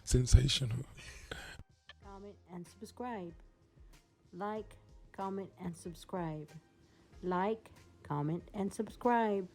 Sensational. Comment and subscribe. Like, comment, and subscribe. Like, comment, and subscribe.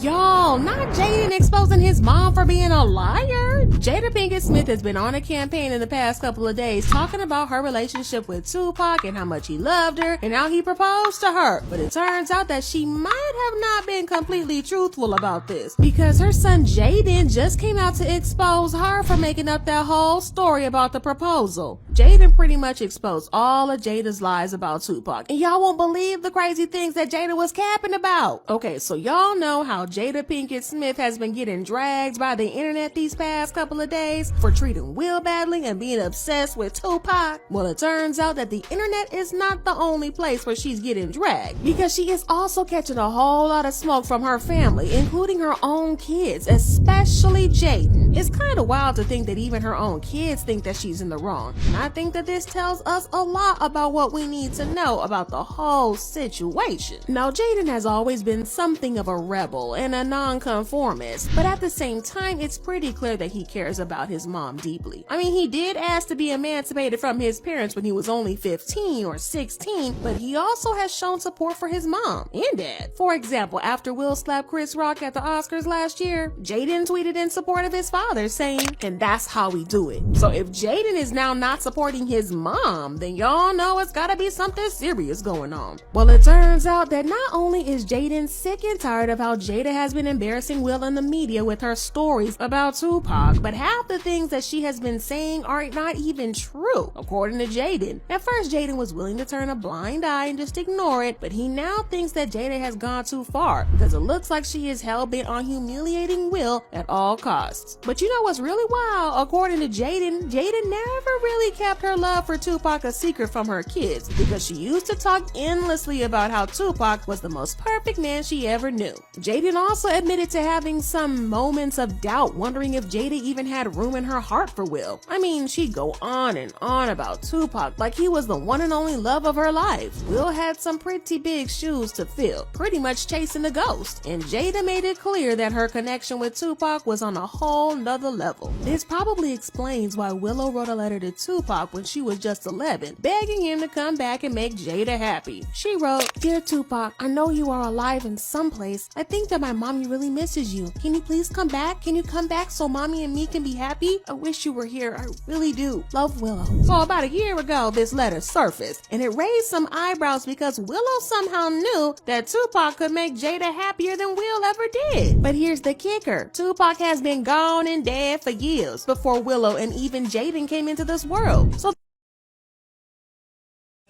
Y'all, not Jaden exposing his mom for being a liar. Jada Pinkett Smith has been on a campaign in the past couple of days talking about her relationship with Tupac and how much he loved her and how he proposed to her. But it turns out that she might have not been completely truthful about this because her son Jaden just came out to expose her for making up that whole story about the proposal. Jaden pretty much exposed all of Jada's lies about Tupac, and y'all won't believe the crazy things that Jada was capping about. Okay, so y'all know how Jada Pinkett Smith has been getting dragged by the internet these past couple of days for treating Will badly and being obsessed with Tupac? Well, it turns out that the internet is not the only place where she's getting dragged, because she is also catching a whole lot of smoke from her family, including her own kids, especially Jaden. It's kind of wild to think that even her own kids think that she's in the wrong. And I think that this tells us a lot about what we need to know about the whole situation. Now, Jaden has always been something of a rebel and a nonconformist, but at the same time, it's pretty clear that he cares about his mom deeply. I mean, he did ask to be emancipated from his parents when he was only 15 or 16, but he also has shown support for his mom and dad. For example, after Will slapped Chris Rock at the Oscars last year, Jaden tweeted in support of his father saying, "And that's how we do it." So if Jaden is now not supporting his mom, then y'all know it's gotta be something serious going on. Well, it turns out that not only is Jaden sick and tired of how Jada has been embarrassing Will in the media with her stories about Tupac, but half the things that she has been saying are not even true, according to Jaden. At first, Jaden was willing to turn a blind eye and just ignore it, but he now thinks that Jada has gone too far because it looks like she is hell-bent on humiliating Will at all costs. But you know what's really wild? According to Jaden, Jada never really kept her love for Tupac a secret from her kids because she used to talk endlessly about how Tupac was the most perfect man she ever knew. Jaden also admitted to having some moments of doubt, wondering if Jada even had room in her heart for Will. I mean, she'd go on and on about Tupac like he was the one and only love of her life. Will had some pretty big shoes to fill, pretty much chasing a ghost, and Jada made it clear that her connection with Tupac was on a whole nother level. This probably explains why Willow wrote a letter to Tupac when she was just 11, begging him to come back and make Jada happy. She wrote, "Dear Tupac, I know you are alive in some place. I think that my mommy really misses you. Can you please come back? Can you come back so mommy and me can be happy? I wish you were here. I really do. Love, Willow." So about a year ago, this letter surfaced, and it raised some eyebrows because Willow somehow knew that Tupac could make Jada happier than Will ever did. But here's the kicker. Tupac has been gone and dead for years before Willow and even Jaden came into this world. So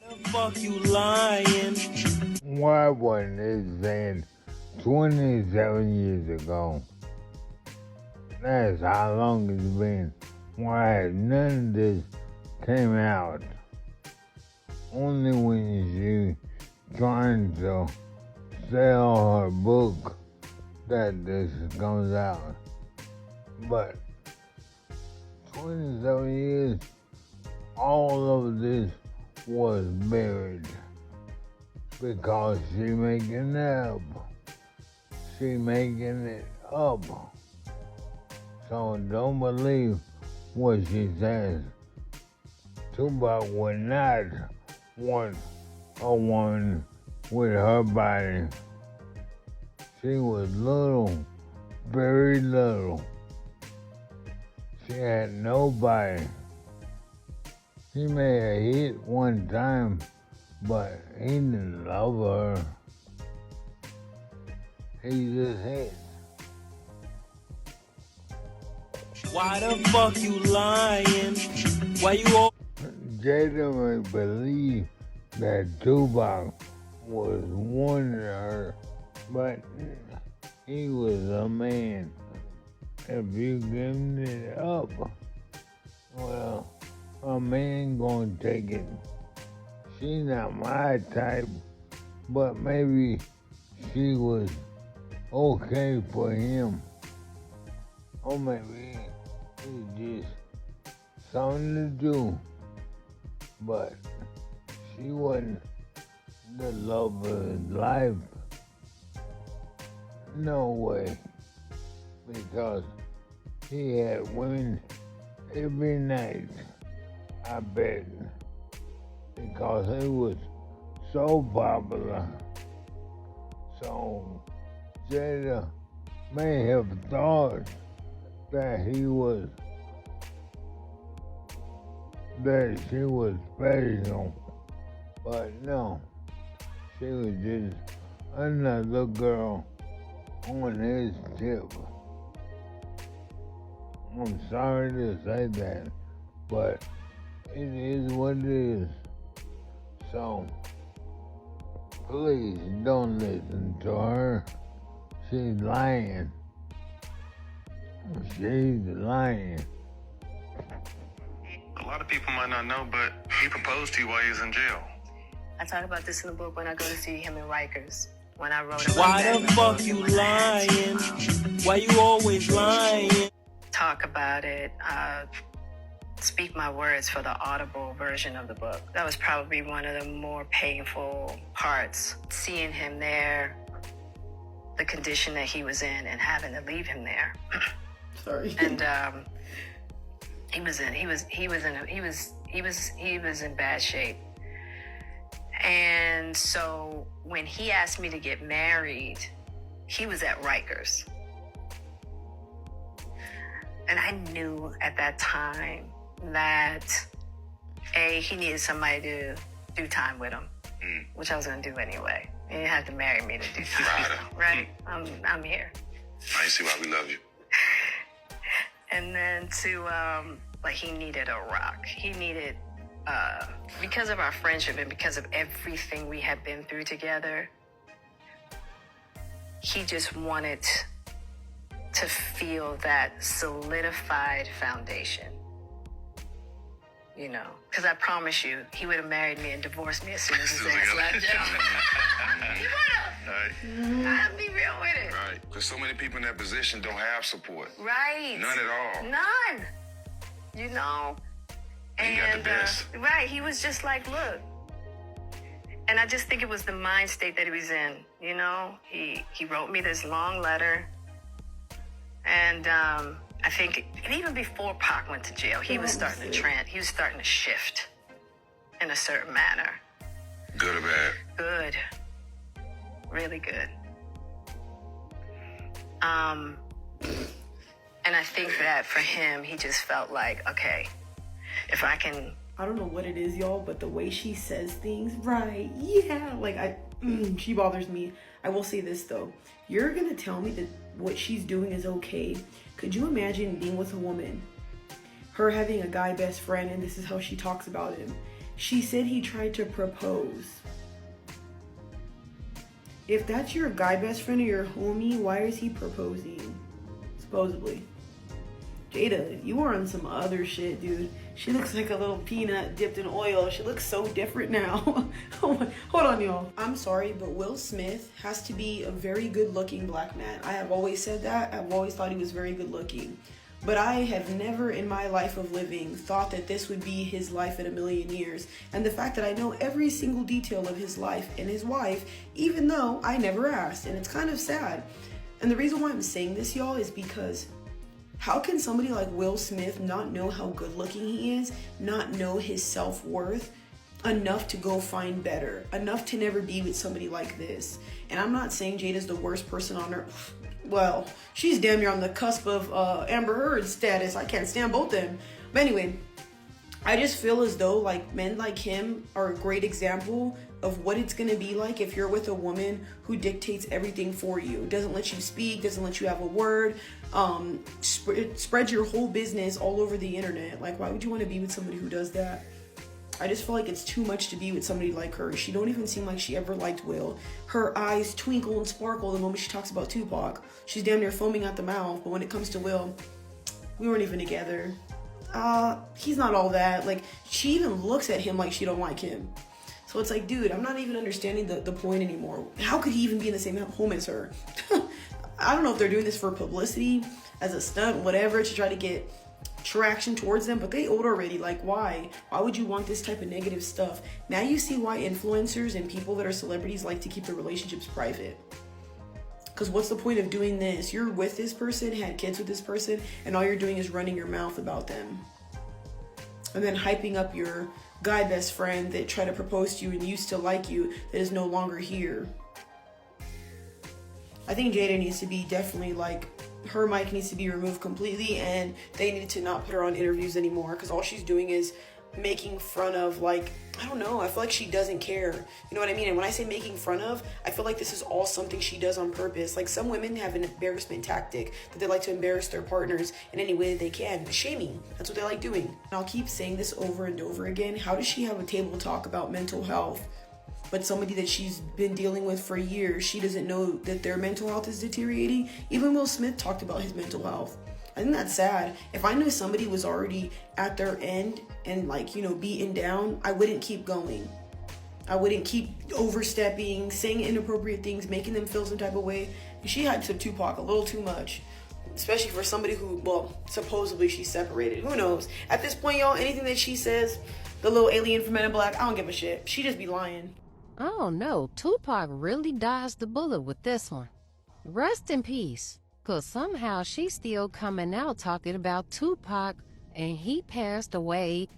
The fuck you lying? Why wasn't it then 27 years ago? That's how long it's been. Why has none of this came out? Only when she trying to sell her book that this comes out. But 27 years, all of this was buried because she making it up. She making it up. So don't believe what she says. Tupac would not want a woman with her body. She was little, very little. She had no body. He may have hit one time, but he didn't love her. He just hit. Why the fuck you lying? Why you all Jada may believe that Tupac was wanting her, but he was a man. If you give it up, well, a man gonna take it. She's not my type, but maybe she was okay for him. Or maybe it's just something to do. But she wasn't the love of his life. No way. because he had women every night, I bet, because he was so popular. So Jada may have thought that she was special, but no, she was just another girl on his tip. I'm sorry to say that, but it is what it is. So please don't listen to her. She's lying. She's lying. A lot of people might not know, but he proposed to you while he was in jail. I talk about this in the book when I go to see him in Rikers. When I wrote about Why that the fuck you lying? Why you always lying? talk about it, speak my words for the audible version of the book. That was probably one of the more painful parts, seeing him there, the condition that he was in, and having to leave him there. Sorry. And he was in bad shape. And so when he asked me to get married, he was at Rikers. And I knew at that time that he needed somebody to do time with him, which I was going to do anyway. He didn't have to marry me to do time, right? I'm here. I see why we love you. And then he needed a rock. He needed, because of our friendship and because of everything we had been through together, he just wanted to feel that solidified foundation, you know? Because I promise you, he would have married me and divorced me as soon as his ass left jail. He would have. I'll be real with it. Right. Because so many people in that position don't have support. Right. None at all. None. You know? He got the best. Right. He was just like, look. And I just think it was the mind state that he was in, you know? He wrote me this long letter. And I think even before Pac went to jail, he was starting to he was starting to shift in a certain manner. Good or bad? Good. Really good. And I think that for him, he just felt like, okay, if I can... I don't know what it is, y'all, but the way she says things, right, yeah, like, she bothers me. I will say this, though. You're gonna tell me that what she's doing is okay. Could you imagine being with a woman, her having a guy best friend, and this is how she talks about him? She said he tried to propose. If that's your guy best friend or your homie, why is he proposing? Supposedly. Jada, you are on some other shit, dude. She looks like a little peanut dipped in oil. She looks so different now. Hold on, y'all. I'm sorry, but Will Smith has to be a very good-looking black man. I have always said that. I've always thought he was very good-looking. But I have never in my life of living thought that this would be his life in a million years. And the fact that I know every single detail of his life and his wife, even though I never asked. And it's kind of sad. And the reason why I'm saying this, y'all, is because how can somebody like Will Smith not know how good looking he is, not know his self-worth enough to go find better, enough to never be with somebody like this? And I'm not saying Jada's the worst person on earth. Well, she's damn near on the cusp of Amber Heard status. I can't stand both of them. But anyway, I just feel as though like men like him are a great example of what it's going to be like if you're with a woman who dictates everything for you, doesn't let you speak, doesn't let you have a word, spread your whole business all over the internet. Like, why would you want to be with somebody who does that? I just feel like it's too much to be with somebody like her. She don't even seem like she ever liked Will. Her eyes twinkle and sparkle the moment she talks about Tupac. She's damn near foaming at the mouth, but when it comes to Will, we weren't even together. He's not all that. Like, she even looks at him like she don't like him. So it's like, dude, I'm not even understanding the point anymore. How could he even be in the same home as her? I don't know if they're doing this for publicity, as a stunt, whatever, to try to get traction towards them, but they old already. Like, why would you want this type of negative stuff? Now you see why influencers and people that are celebrities like to keep their relationships private. Because what's the point of doing this? You're with this person, had kids with this person, and all you're doing is running your mouth about them. And then hyping up your guy best friend that tried to propose to you and used to like you that is no longer here. I think Jada needs to be definitely like, her mic needs to be removed completely, and they need to not put her on interviews anymore, because all she's doing is making fun of, like, I don't know, I feel like she doesn't care. You know what I mean? And when I say making fun of, I feel like this is all something she does on purpose. Like, some women have an embarrassment tactic that they like to embarrass their partners in any way that they can. Shaming, that's what they like doing. And I'll keep saying this over and over again. How does she have a table talk about mental health, but somebody that she's been dealing with for years, she doesn't know that their mental health is deteriorating? Even Will Smith talked about his mental health. I think that's sad. If I knew somebody was already at their end and, like, you know, beaten down, I wouldn't keep going. I wouldn't keep overstepping, saying inappropriate things, making them feel some type of way. And she hypes up Tupac a little too much, especially for somebody who, well, supposedly she's separated. Who knows? At this point, y'all, anything that she says, the little alien from Men in Black, I don't give a shit. She just be lying. Oh no, Tupac really dodged the bullet with this one. Rest in peace. Cause somehow she's still coming out talking about Tupac, and he passed away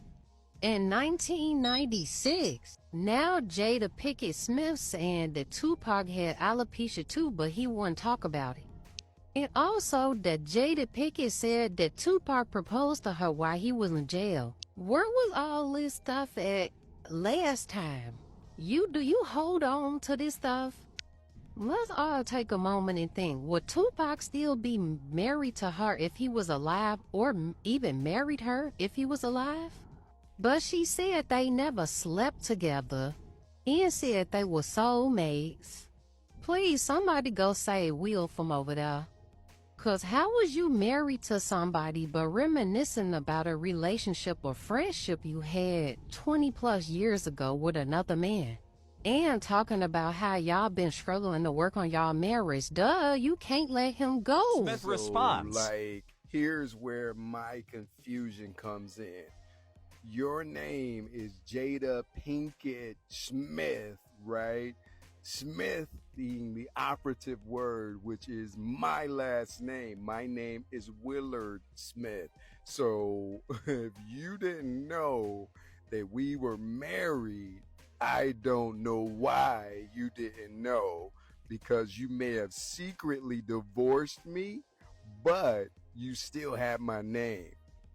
in 1996. Now Jada Pinkett Smith saying that Tupac had alopecia too, but he wouldn't talk about it. And also that Jada Pinkett said that Tupac proposed to her while he was in jail. Where was all this stuff at last time? Do you hold on to this stuff? Let's all take a moment and think, would Tupac still be married to her if he was alive, or even married her if he was alive? But she said they never slept together and said they were soulmates. Please, somebody go save Will from over there. Cause how was you married to somebody but reminiscing about a relationship or friendship you had 20 plus years ago with another man? And talking about how y'all been struggling to work on y'all marriage. Duh, you can't let him go. Smith response. Like, here's where my confusion comes in. Your name is Jada Pinkett Smith, right? Smith being the operative word, which is my last name. My name is Willard Smith. So if you didn't know that we were married, I don't know why you didn't know, because you may have secretly divorced me, but you still have my name.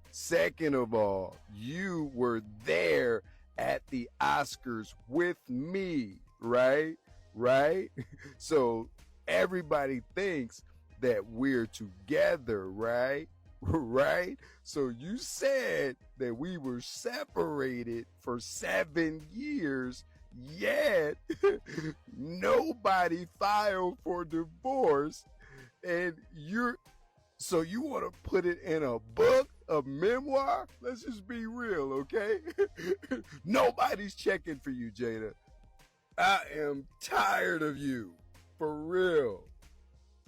Second of all, you were there at the Oscars with me, right? Right? So everybody thinks that we're together, right? Right? So you said that we were separated for 7 years, yet nobody filed for divorce, and you want to put it in a book, a memoir? Let's just be real, okay? Nobody's checking for you, Jada. I am tired of you, for real.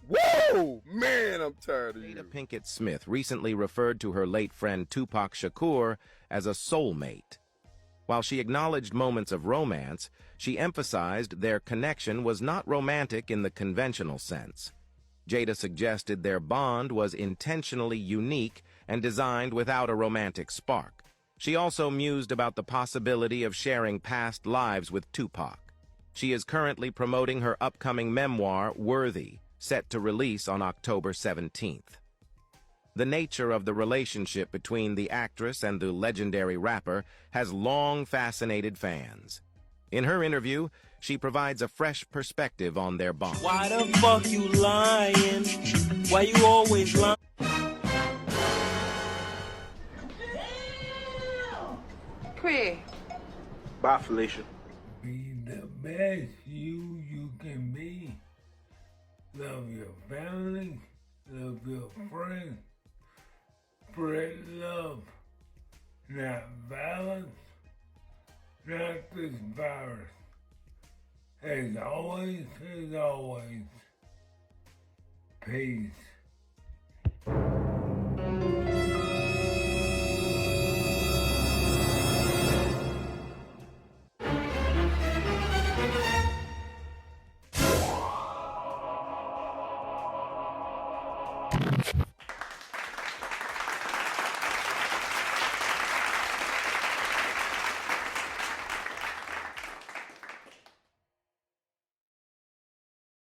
Whoa, man, I'm tired of you. Jada Pinkett Smith recently referred to her late friend Tupac Shakur as a soulmate. While she acknowledged moments of romance, she emphasized their connection was not romantic in the conventional sense. Jada suggested their bond was intentionally unique and designed without a romantic spark. She also mused about the possibility of sharing past lives with Tupac. She is currently promoting her upcoming memoir, Worthy, set to release on October 17th. The nature of the relationship between the actress and the legendary rapper has long fascinated fans. In her interview, she provides a fresh perspective on their bond. Why the fuck you lying? Why you always lying? Craig. Bye, Felicia. Be the best you can be. Love your family, love your friends, spread love, not violence, not this virus. As always, peace.